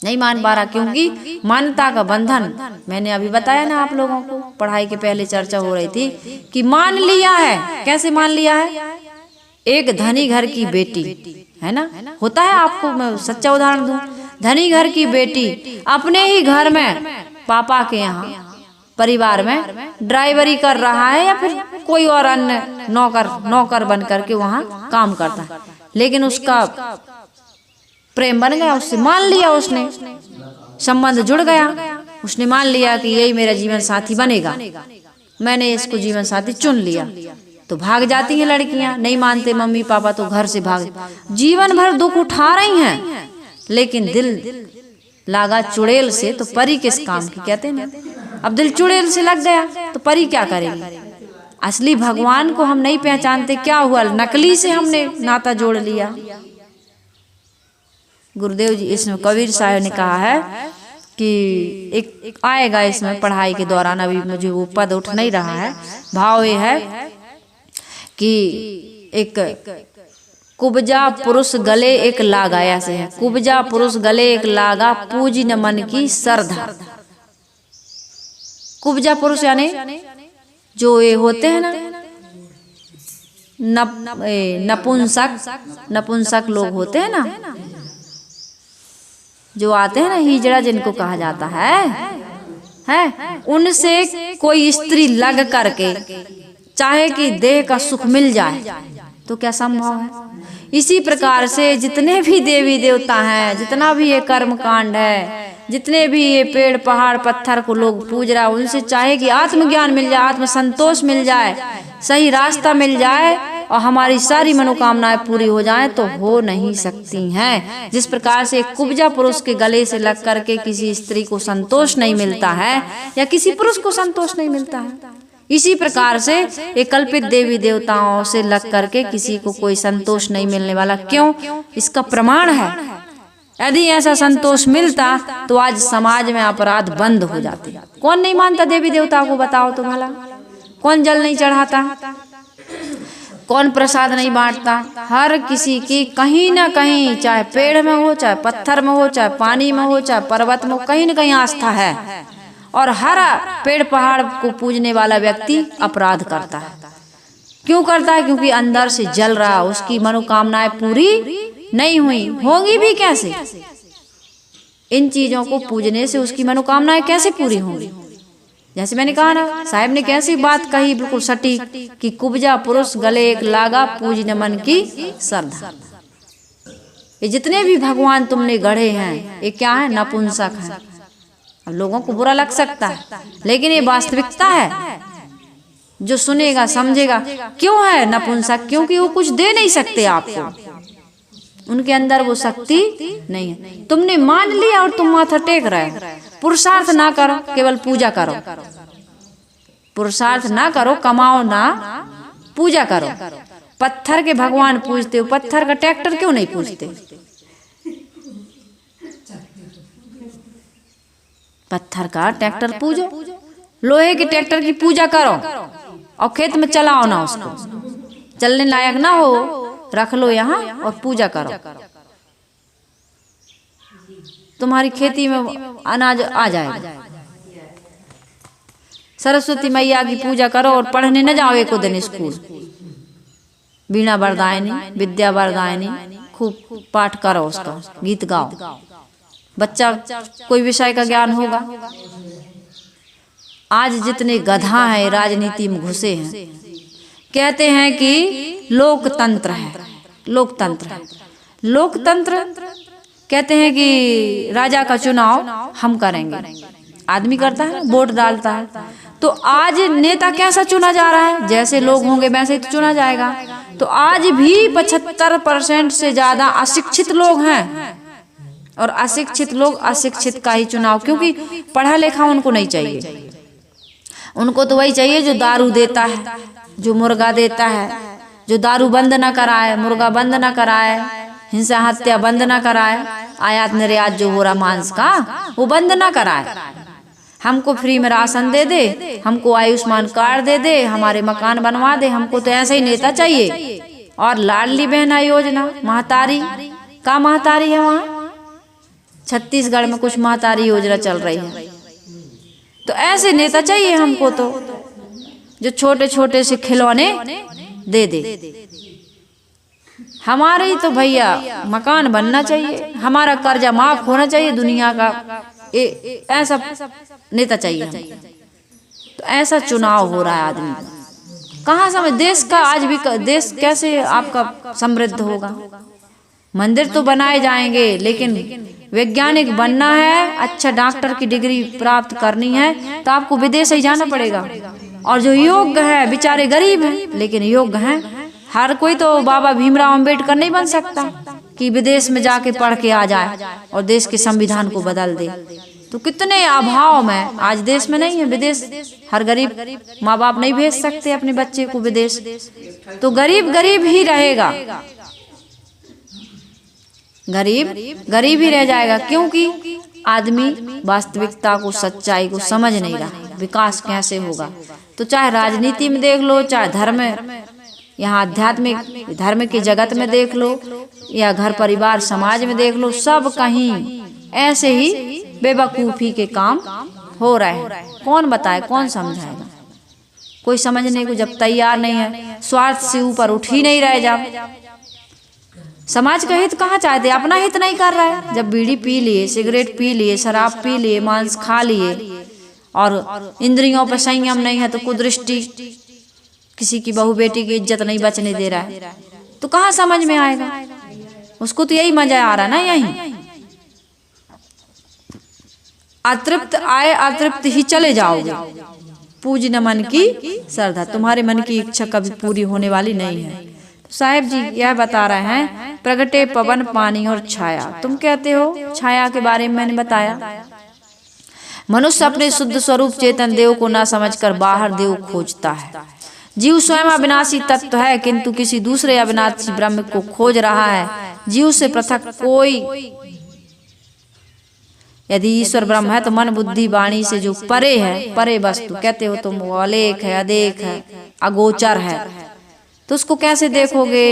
नहीं मान पा रहा, क्योंकि मान्यता का बंधन, मैंने अभी बताया ना आप लोगों को, पढ़ाई के पहले चर्चा हो रही थी कि मान लिया है। कैसे मान लिया है, एक धनी घर की बेटी है ना, होता है, आपको मैं सच्चा उदाहरण दूं। धनी घर की बेटी अपने ही घर में, पापा के यहाँ परिवार में ड्राइवरी कर रहा है, या फिर कोई और अन्य नौकर बन करके वहाँ काम करता है, लेकिन उसका प्रेम बन गया, उससे मान लिया, उसने संबंध जुड़ गया, उसने मान लिया कि यही मेरा जीवन साथी बनेगा, मैंने इसको जीवन साथी चुन लिया। तो भाग जाती हैं लड़कियां, नहीं मानते मम्मी पापा तो घर से भाग, जीवन भर दुख उठा रही हैं, लेकिन दिल लागा चुड़ैल से तो परी किस काम की, कहते हैं ना। अब दिल चुड़ैल से लग गया तो परी क्या करेगी। असली भगवान को हम नहीं पहचानते, क्या हुआ, नकली से हमने नाता जोड़ लिया। गुरुदेव जी इसमें कबीर साहब ने कहा है कि एक आएगा इसमें पढ़ाई के दौरान, अभी मुझे वो पद उठ नहीं रहा है। भाव ये है कि एक कुब्जा पुरुष गले एक लागा, ऐसे है, कुब्जा पुरुष गले एक लागा, पूजी न मन की श्रद्धा। कुब्जा पुरुष यानी जो ये होते हैं ना नपुंसक लोग होते हैं ना, जो आते हैं ना हिजड़ा जिनको कहा जाता है, उनसे कोई स्त्री लग करके चाहे कि देह का सुख मिल जाए तो क्या संभव है। इसी प्रकार से जितने भी देवी देवता हैं, जितना भी ये कर्म कांड है, जितने भी ये पेड़ पहाड़ पत्थर को लोग पूज रहा है, उनसे चाहे कि आत्मज्ञान मिल जाए, आत्म संतोष मिल जाए, सही रास्ता मिल जाए और हमारी सारी मनोकामनाएं पूरी हो जाएं, तो हो नहीं सकती हैं। जिस प्रकार से एक कुब्जा पुरुष के गले से लग करके किसी स्त्री को संतोष नहीं मिलता है या किसी पुरुष को संतोष नहीं मिलता है, इसी प्रकार से एक कल्पित देवी देवताओं से लग करके किसी को कोई संतोष नहीं मिलने वाला। क्यों? इसका प्रमाण है। यदि ऐसा संतोष मिलता तो आज समाज में अपराध बंद हो जाते। कौन नहीं मानता देवी देवताओं को, बताओ तो भला, कौन जल नहीं चढ़ाता। कौन प्रसाद नहीं बांटता? हर किसी की कहीं ना कहीं, चाहे पेड़ में हो, चाहे पत्थर में हो, चाहे पानी में हो, चाहे पर्वत में हो, कहीं ना कहीं आस्था है। और हर पेड़ पहाड़ को पूजने वाला व्यक्ति अपराध करता है। क्यों करता है? क्योंकि अंदर से जल रहा, उसकी मनोकामनाएं पूरी नहीं हुई, होंगी भी कैसे? इन चीजों को पूजने से उसकी मनोकामनाएं कैसे पूरी होंगी? जैसे मैंने कहा ना, साहब ने कैसी बात कही बिल्कुल सटीक कि कुब्जा पुरुष गले एक लागा, पूजन मन की श्रद्धा। ये जितने भी भगवान तुमने गढ़े हैं, ये क्या है? नपुंसक है। अब लोगों को बुरा लग सकता है, लेकिन ये वास्तविकता है। जो सुनेगा समझेगा। क्यों है नपुंसक? क्योंकि वो कुछ दे नहीं सकते आपको, उनके अंदर वो शक्ति नहीं है। तुमने मान लिया और तुम माथा टेक रहे। पुरुषार्थ ना करो, केवल पूजा करो। पुरुषार्थ ना करो, कमाओ ना, पूजा करो। पत्थर के भगवान पूजते हो, पत्थर का ट्रैक्टर क्यों नहीं पूजते? पत्थर का ट्रैक्टर पूजो, लोहे के ट्रैक्टर की पूजा करो और खेत में चलाओ ना उसको। चलने लायक ना हो, रख लो यहाँ और पूजा करो। तुम्हारी खेती में अनाज आ जाएगा। सरस्वती मैया की पूजा करो और पढ़ने न जाओ एको दिन स्कूल। वीणा वरदायनी, विद्या वरदायनी, खूब पाठ करो उसका, गीत गाओ। बच्चा कोई विषय का ज्ञान होगा। आज जितने गधा हैं राजनीति में घुसे हैं, कहते हैं कि लोकतंत्र है, लोकतंत्र है। लोकतंत्र कहते हैं कि राजा का चुनाव हम करेंगे। आदमी करता है, वोट डालता है। तो आज नेता कैसा चुना जा रहा है? जैसे लोग होंगे वैसे ही तो चुना जाएगा। तो आज भी 75% से ज्यादा अशिक्षित लोग हैं, और अशिक्षित लोग अशिक्षित का ही चुनाव, क्योंकि पढ़ा लिखा उनको नहीं चाहिए। उनको तो वही चाहिए जो दारू देता है, जो मुर्गा देता है, जो दारू बंद न कराए, मुर्गा बंद न कराए, हिंसा हत्या बंद न कराए, आयात निर्यात जो हो रहा मांस का वो बंद न कराए। हमको फ्री में राशन दे दे, हमको आयुष्मान कार्ड दे दे, हमारे मकान बनवा दे। हमको तो ऐसा ही नेता चाहिए। और लाडली बहना योजना, महतारी का महतारी है वहाँ छत्तीसगढ़ में कुछ महतारी योजना चल रही है। तो ऐसे नेता चाहिए हमको, तो जो छोटे छोटे से खिलौने दे दे। हमारे ही तो भैया मकान बनना चाहिए, हमारा कर्जा माफ होना चाहिए दुनिया का, ऐसा नेता चाहिए हमको। तो ऐसा चुनाव हो रहा है आदमी कहाँ समझ। देश का आज भी देश कैसे आपका समृद्ध होगा? मंदिर तो बनाए जाएंगे, लेकिन वैज्ञानिक बनना है, अच्छा डॉक्टर की डिग्री प्राप्त करनी है तो आपको विदेश ही जाना पड़ेगा। और जो योग्य है, बेचारे गरीब हैं लेकिन योग्य हैं, हर कोई तो बाबा भीमराव अंबेडकर नहीं बन सकता कि विदेश में जाके पढ़ के आ जाए और देश के संविधान को बदल दे। तो कितने अभाव में आज देश में नहीं है विदेश। हर गरीब माँ बाप नहीं भेज सकते अपने बच्चे को विदेश, तो गरीब गरीब ही रहेगा, गरीब गरीब ही रह जाएगा, क्योंकि आदमी वास्तविकता को, सच्चाई को समझ नहीं रहा। विकास कैसे होगा? तो चाहे राजनीति में देख लो, चाहे धर्म, यहाँ आध्यात्मिक धर्म के जगत में देख लो, या घर परिवार समाज में देख लो, सब कहीं ऐसे ही बेवकूफी के काम हो रहे हैं। कौन बताए, कौन समझाएगा? कोई समझने को जब तैयार नहीं है, स्वार्थ से ऊपर उठ ही नहीं रहे। जब समाज का हित कहाँ चाहते, अपना हित नहीं कर रहा है। जब बीड़ी पी लिए, सिगरेट पी लिए, शराब पी लिए, मांस खा लिए और इंद्रियों पर संयम नहीं है, तो कुदृष्टि, किसी की बहू बेटी की इज्जत नहीं बचने दे रहा है, तो कहाँ समझ में आएगा? उसको तो यही मजा आ रहा है ना, यही अतृप्त आए अतृप्त ही चले जाओगे। पूजन मन की श्रद्धा, तुम्हारे मन की इच्छा कभी पूरी होने वाली नहीं है। साहेब जी यह बता रहे हैं, प्रगटे पवन पानी और छाया। तुम कहते हो छाया के बारे में मैंने बताया। मनुष्य अपने शुद्ध स्वरूप चेतन देव को ना समझकर बाहर देव खोजता है। जीव स्वयं अविनाशी तत्व है, किंतु किसी दूसरे अविनाशी ब्रह्म को खोज रहा है। जीव से पृथक कोई, यदि ईश्वर ब्रह्म है तो मन बुद्धि वाणी से जो परे है, परे वस्तु कहते हो तुम, वो अलेख है, अदेख है, अगोचर है, तो उसको कैसे देखोगे,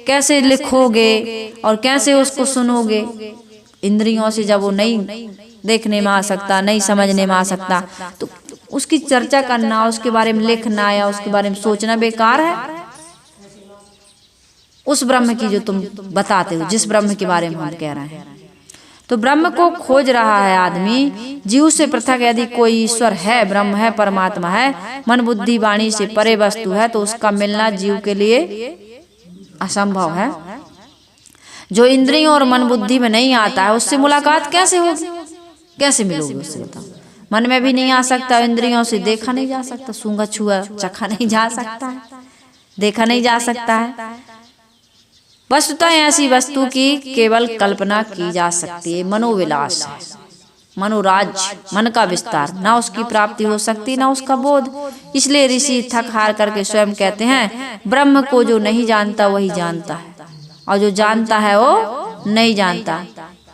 कैसे लिखोगे और कैसे उसको सुनोगे? इंद्रियों से जब वो नहीं देखने में आ सकता, नहीं समझने में आ सकता, तो उसकी चर्चा करना, उसके बारे में लिखना या उसके बारे में सोचना बेकार है। उस ब्रह्म की जो तुम बताते हो, जिस ब्रह्म के बारे में हम कह रहे हैं, तो ब्रह्म को खोज रहा है आदमी। जीव से पृथक यदि कोई ईश्वर है, ब्रह्म है, परमात्मा है, मन बुद्धि वाणी से परे वस्तु है, तो उसका मिलना जीव के लिए असंभव है। जो इंद्रियों और मन बुद्धि में नहीं आता है, उससे मुलाकात कैसे होगी? कैसे मिलोगे उससे? बताओ। मन में भी नहीं आ सकता, इंद्रियों से देखा नहीं जा सकता, सूंघा छुआ चखा नहीं जा सकता है, देखा नहीं जा सकता है। वस्तुतः ऐसी वस्तु की केवल कल्पना की जा सकती है, मनोविलास है, मनोराज्य, मन का विस्तार। ना उसकी प्राप्ति हो सकती, ना उसका बोध। इसलिए ऋषि थक हार करके स्वयं कहते हैं, ब्रह्म को जो नहीं जानता वही जानता है, और जो जानता है वो नहीं जानता।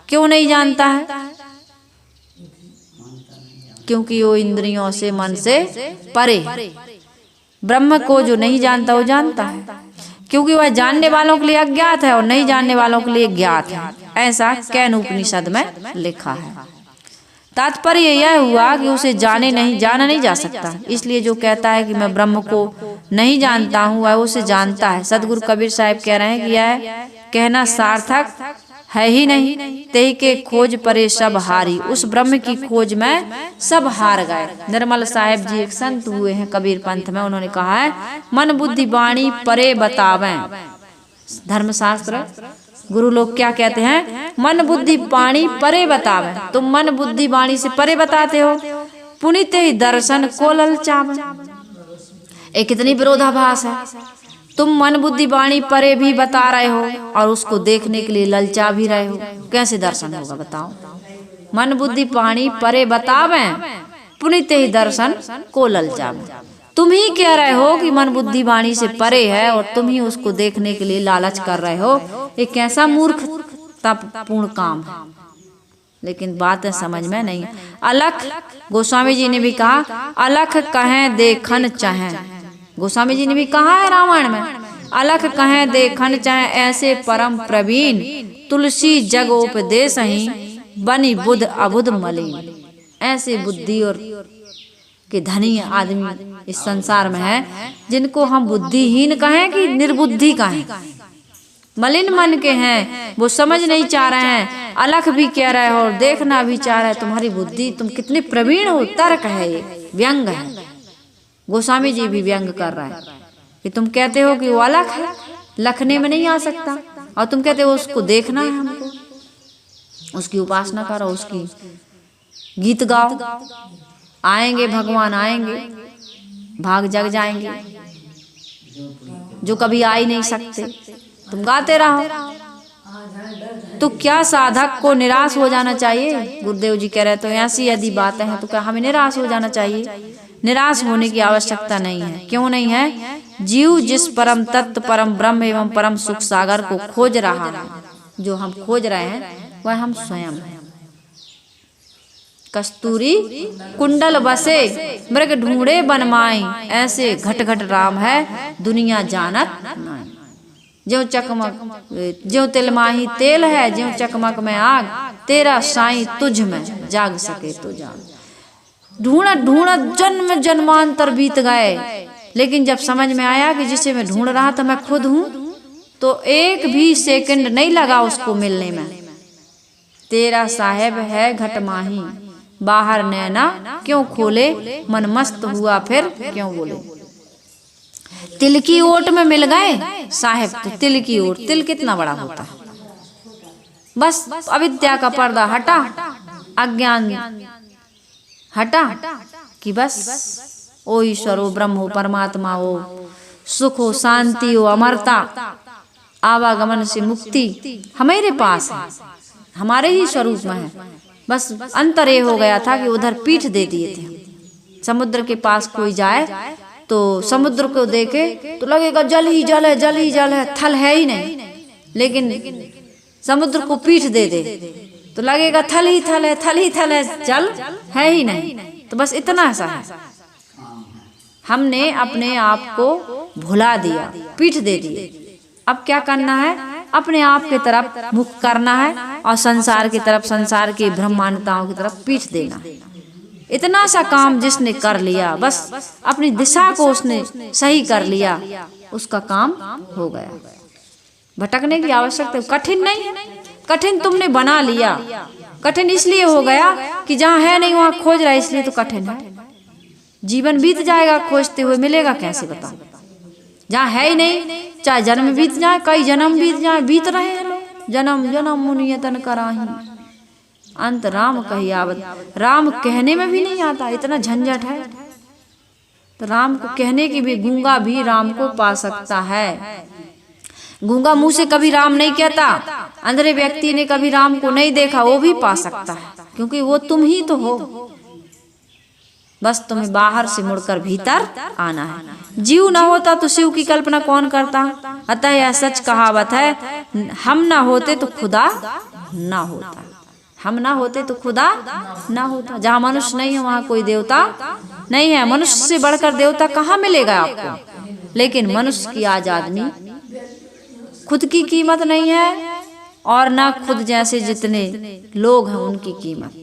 क्यों नहीं जानता है? क्योंकि वो इंद्रियों से, मन से परे है। ब्रह्म को जो नहीं जानता वो जानता है, क्योंकि वह जानने वालों के लिए अज्ञात है और नहीं जानने वालों के लिए ज्ञात है। ऐसा कैन उपनिषद में लिखा है। तात्पर्य यह हुआ कि उसे जाना नहीं जा सकता। इसलिए जो कहता है कि मैं ब्रह्म को नहीं जानता हूँ, वह उसे जानता है। सदगुरु कबीर साहब कह रहे हैं कि यह कहना सार्थक है ही नहीं। तेही के खोज परे सब हारी, उस ब्रह्म की खोज में सब हार गए। निर्मल साहिब जी एक संत हुए हैं कबीर पंथ में, उन्होंने कहा है, मन बुद्धि वाणी परे बतावें। धर्मशास्त्र गुरु लोग क्या कहते हैं? मन बुद्धि वाणी परे बतावे। तुम मन बुद्धि वाणी से परे बताते हो, पुनित ही दर्शन को ललचावे। एक कितनी विरोधाभास है। तुम मन बुद्धि वाणी परे भी बता रहे हो और उसको देखने के लिए ललचा भी रहे हो, कैसे दर्शन होगा बताओ? मन बुद्धि वाणी परे बतावे, पुनित ही दर्शन को ललचावे। तुम ही कह रहे हो कि मन बुद्धि वाणी से परे है और तुम ही उसको देखने के लिए लालच कर रहे हो। ये कैसा मूर्खतापूर्ण काम है। लेकिन बात समझ में नहीं। अलख गोस्वामी जी ने भी कहा, अलख कहें देखन चाहे। गोस्वामी जी ने भी कहा है रामायण में, अलख कहें देखन चाहे, ऐसे परम प्रवीण तुलसी जग उपदेश ही, बनी बुध अबुध मलिन। ऐसे बुद्धि और के धनी आदमी इस संसार में है, जिनको हम बुद्धिहीन कहें कि निर्बुद्धि कहें, मलिन मन के हैं, वो समझ नहीं चाह रहे हैं। अलख भी कह रहे हो और देखना भी चाह रहे हैं। तुम्हारी बुद्धि, तुम कितने प्रवीण हो। तर्क है, ये व्यंग है। गोस्वामी जी भी व्यंग कर रहा है कि तुम कहते हो कि वो अलख है, लखने में नहीं आ सकता, और तुम कहते हो उसको देखना है हमको, उसकी उपासना करो, उसकी गीत गाओ। आएंगे भगवान, आएंगे, भाग जग जाएंगे, जो कभी आ ही नहीं सकते, तुम गाते रहो। तो क्या साधक को निराश हो जाना चाहिए? गुरुदेव जी कह रहे, तो ऐसी यदि बातें हैं तो क्या हमें निराश हो जाना चाहिए? निराश होने की आवश्यकता नहीं है। क्यों नहीं है? जीव जिस परम तत्व, परम ब्रह्म एवं परम सुख सागर को खोज रहा है, जो हम खोज रहे हैं वह हम स्वयं हैं। कस्तूरी कुंडल बसे मृग ढूंढे बनमाई, ऐसे घट घट राम है दुनिया जानत नहीं। ज्यों चकमक ज्यों तिलमाही तेल है, ज्यों चकमक में आग, तेरा साईं तुझ में जाग सके तो जाग। ढूंढत ढूंढत जन्म जन्मांतर बीत गए, लेकिन जब समझ में आया कि जिसे मैं ढूंढ रहा था मैं खुद हूँ, तो एक भी सेकंड नहीं लगा उसको मिलने में। तेरा साहेब है घटमाही, बाहर नैना क्यों खोले, मन मस्त हुआ फिर क्यों बोले। तिल की ओट में मिल गए साहेब, तो तिल की ओट, तिल कितना बड़ा होता है। बस अविद्या का पर्दा हटा, अज्ञान हटा कि बस ओ ईश्वर हो, ब्रह्म हो, परमात्मा हो, सुख हो, शांति हो, अमरता, आवागमन से मुक्ति हमारे पास है, हमारे ही स्वरूप में है। बस अंतर ये हो गया था कि उधर पीठ दे दिए थे। समुद्र के पास कोई जाए तो समुद्र को देखे तो लगेगा जल ही जल है, जल ही जल है, थल है ही नहीं। लेकिन समुद्र को पीठ दे दे तो लगेगा थल ही थल है, थल ही थल है, जल है ही नहीं। तो बस इतना सा है। हमने अपने आप को भुला दिया, पीठ दे दी। अब क्या करना है? अपने आप की तरफ मुख करना है और संसार की तरफ, संसार की भ्रम मान्यताओं की तरफ पीठ देना। इतना सा काम जिसने कर लिया, बस अपनी दिशा को उसने सही कर लिया, उसका काम हो गया। भटकने की आवश्यकता कठिन नहीं है, कठिन तुमने बना लिया। कठिन इसलिए हो गया कि जहाँ है नहीं वहाँ खोज रहा है, इसलिए तो कठिन है। जीवन बीत जाएगा खोजते हुए, मिलेगा कैसे बताओ? जहाँ है ही नहीं, चाहे जन्म बीत जाए, कई जन्म बीत जाए, बीत रहे हैं लोग। जन्म जन्म मुनियतन कराही, अंत राम कही आवत। राम कहने में भी नहीं आता, इतना झंझट है। तो राम को कहने की भी, गूंगा भी राम को पा सकता है। गूंगा मुंह से कभी राम नहीं कहता, अंधे व्यक्ति ने कभी राम को नहीं देखा, वो भी पा सकता है, क्योंकि वो तुम ही तो हो। बस तुम्हें बाहर से मुड़कर भीतर आना है। जीव ना होता तो शिव की कल्पना कौन करता? अतः यह सच कहावत है, हम ना होते तो खुदा ना होता। हम ना होते तो खुदा ना होता। जहाँ मनुष्य नहीं है वहाँ कोई देवता नहीं है। मनुष्य से बढ़कर देवता कहाँ मिलेगा आपको? लेकिन मनुष्य की आज आदमी खुद की कीमत नहीं है, और ना खुद जैसे जितने लोग हैं उनकी कीमत।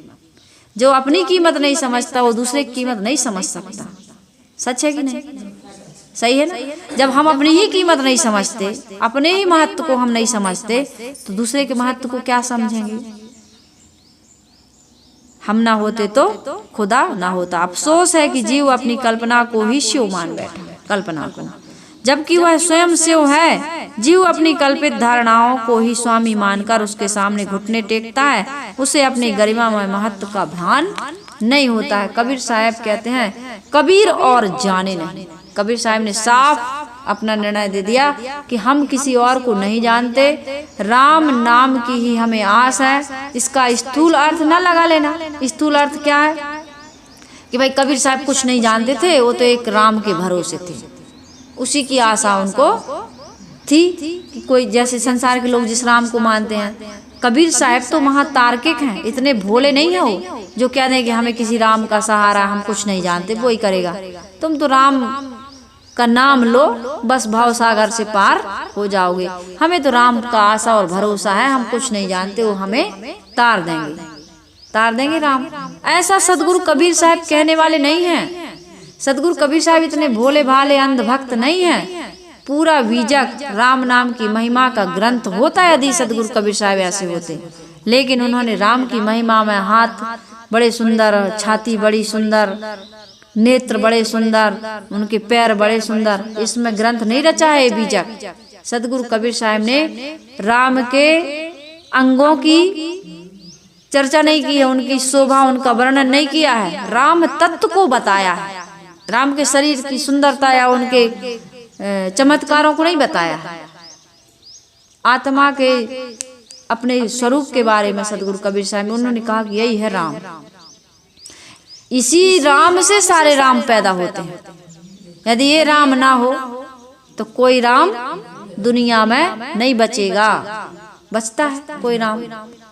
जो अपनी कीमत नहीं समझता वो दूसरे की कीमत नहीं समझ सकता। सच है कि नहीं? सही है ना? जब हम अपनी ही कीमत नहीं समझते, अपने ही महत्व को हम नहीं समझते, तो दूसरे के महत्व को क्या समझेंगे? हम ना होते तो खुदा ना होता। अफसोस है कि जीव अपनी कल्पना को ही शिव मान बैठा, कल्पना को, जबकि वह स्वयं शिव है। जीव अपनी कल्पित धारणाओं को ही स्वामी मानकर उसके सामने घुटने टेकता है। उसे अपनी गरिमामय महत्व का भान नहीं होता है। कबीर साहब कहते हैं, कबीर और जाने नहीं। कबीर साहब ने साफ अपना निर्णय दे दिया कि हम किसी और को नहीं जानते, राम नाम की ही हमें आस है। इसका स्थूल अर्थ न लगा लेना। स्थूल अर्थ क्या है कि भाई कबीर साहब कुछ नहीं जानते थे, वो तो एक राम के भरोसे थे, उसी की आशा उनको थी कि कोई, जैसे संसार के लोग जिस राम को मानते हैं, कबीर साहब तो महातार्किक हैं, इतने भोले नहीं है वो जो कह दें कि हमें किसी राम का सहारा, हम कुछ नहीं जानते, वो ही करेगा। तुम तो राम का नाम लो, बस भाव सागर से पार हो जाओगे। हमें तो राम का आशा और भरोसा है, हम कुछ नहीं जानते, वो हमें तार देंगे, तार देंगे राम। ऐसा सदगुरु कबीर साहब कहने वाले नहीं हैं। सदगुरु कबीर साहब इतने भोले भाले अंधभक्त नहीं हैं। पूरा बीजक राम नाम की महिमा का ग्रंथ होता है यदि सदगुरु कबीर साहब ऐसे होते। लेकिन उन्होंने राम की महिमा में हाथ बड़े सुंदर, छाती बड़ी सुंदर, नेत्र बड़े सुंदर, उनके पैर बड़े सुंदर, इसमें ग्रंथ नहीं रचा है बीजक। सदगुरु कबीर साहब ने राम के अंगों की चर्चा नहीं की है, उनकी शोभा, उनका वर्णन नहीं किया है, राम तत्व को बताया है। राम के शरीर की सुंदरता या उनके चमत्कारों को नहीं बताया है। आत्मा के अपने स्वरूप के बारे में सदगुरु कबीर साहब उन्होंने कहा कि यही है राम। इसी राम से सारे राम पैदा होते हैं। यदि ये राम ना हो तो कोई राम दुनिया में नहीं बचेगा। बचता है कोई राम,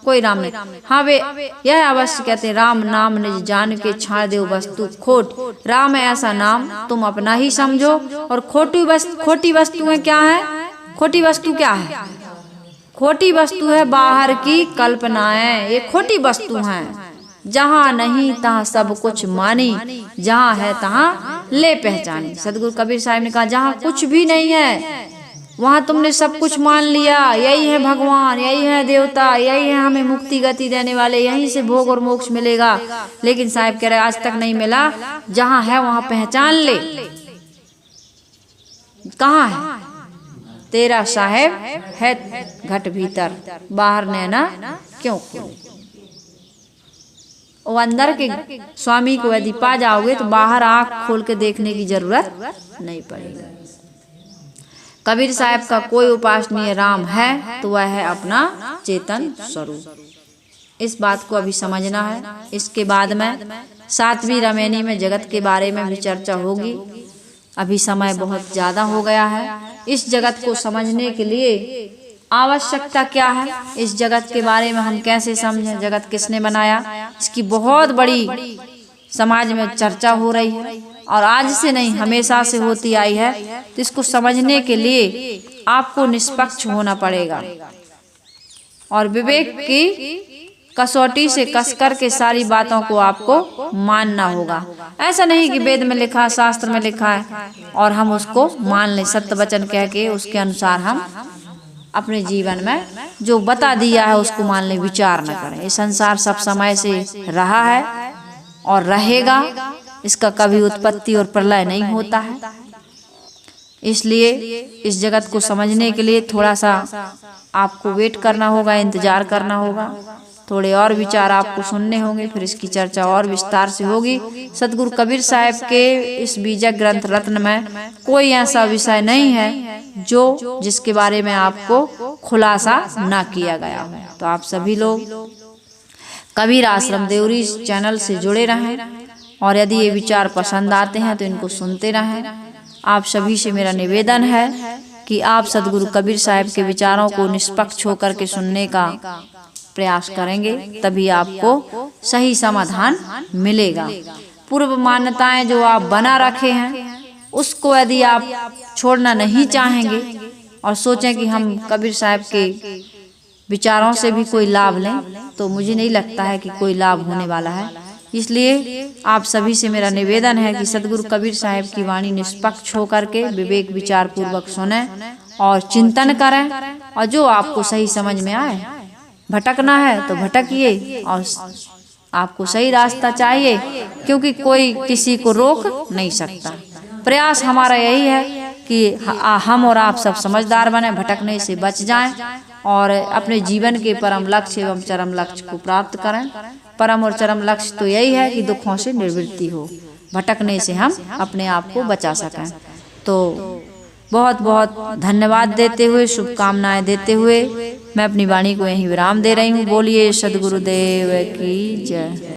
कोई राम नहीं। हाँ वे यह अवश्य कहते हैं, राम नाम निज जान के छाड़ दो वस्तु खोट। राम ऐसा नाम तुम अपना ही समझो, और खोटी वस्तुएं क्या है? खोटी वस्तु क्या है? खोटी वस्तु है बाहर की कल्पनाएं, ये खोटी वस्तु हैं। जहाँ नहीं तहाँ सब कुछ मानी, जहाँ है तहाँ ले पहचानी। सदगुरु कबीर साहब ने कहा, जहाँ कुछ भी नहीं है वहाँ तुमने सब कुछ मान लिया, यही है भगवान, यही है देवता, यही है हमें मुक्ति गति देने वाले, यहीं से भोग और मोक्ष मिलेगा। लेकिन साहब कह रहे आज तक नहीं मिला। जहाँ है वहाँ पहचान ले। कहाँ है? तेरा साहेब है घट भीतर, बाहर नैना क्यों खोले। वो अंदर के स्वामी को यदि पा जाओगे तो बाहर आँख खोल के देखने की जरूरत नहीं पड़ेगी। कबीर साहब का कोई उपासनीय राम है तो वह है अपना चेतन स्वरूप। इस बात को अभी समझना है। इसके बाद में 7वीं रमेनी में जगत के बारे में भी चर्चा होगी। अभी समय बहुत ज़्यादा हो गया है। इस जगत को समझने के लिए आवश्यकता क्या है, इस जगत के बारे में हम कैसे समझें, जगत किसने बनाया, इसकी बहुत बड़ी समाज में चर्चा हो रही है। और आज से नहीं हमेशा से होती आई है। तो इसको समझने के लिए आपको निष्पक्ष होना पड़ेगा और विवेक की कसौटी से कसकर के सारी बातों को आपको मानना होगा। ऐसा नहीं कि वेद में लिखा, शास्त्र में लिखा है और हम उसको मान लें, सत्य वचन कह के उसके अनुसार हम अपने जीवन में जो बता दिया है उसको मान लें, विचार न करें। ये संसार सब समय से रहा है और रहेगा, इसका कभी उत्पत्ति और प्रलय नहीं होता है। इसलिए इस जगत को समझने के लिए थोड़ा सा आपको वेट करना होगा, इंतजार करना होगा, थोड़े और विचार आपको सुनने होंगे, फिर इसकी चर्चा और विस्तार से होगी। सतगुरु कबीर साहब के इस बीजक ग्रंथ रत्न में कोई ऐसा विषय नहीं है जो जिसके बारे में आपको खुलासा ना किया गया हो। तो आप सभी लोग कबीर आश्रम देवरी चैनल से जुड़े रहें और यदि ये विचार पसंद आते हैं तो इनको सुनते रहें। आप सभी से मेरा निवेदन है कि आप सतगुरु कबीर साहब के विचारों को निष्पक्ष होकर के सुनने का प्रयास करेंगे, तभी आपको सही समाधान मिलेगा। पूर्व मान्यताएं जो आप बना रखे हैं उसको यदि आप छोड़ना नहीं चाहेंगे और सोचें कि हम कबीर साहब के विचारों से भी कोई लाभ लें, तो मुझे नहीं लगता है कि कोई लाभ होने वाला है। इसलिए आप सभी से मेरा निवेदन है कि सतगुरु कबीर साहब की वाणी निष्पक्ष होकर के विवेक विचार पूर्वक सुने और चिंतन करें, और जो आपको सही समझ में आए, भटकना है तो भटकिए और आपको सही रास्ता चाहिए, क्योंकि कोई किसी को रोक नहीं सकता। प्रयास हमारा यही है कि हम और आप सब समझदार बने, भटकने से बच जाएं और अपने जीवन के परम लक्ष्य एवं चरम लक्ष्य को प्राप्त करें। परम और चरम लक्ष्य तो यही है कि दुखों से निवृत्ति हो, भटकने से हम अपने आप को बचा सकें। तो बहुत बहुत धन्यवाद देते हुए, शुभकामनाएं देते हुए मैं अपनी वाणी को यहीं विराम दे रही हूँ। बोलिए सद्गुरुदेव की जय।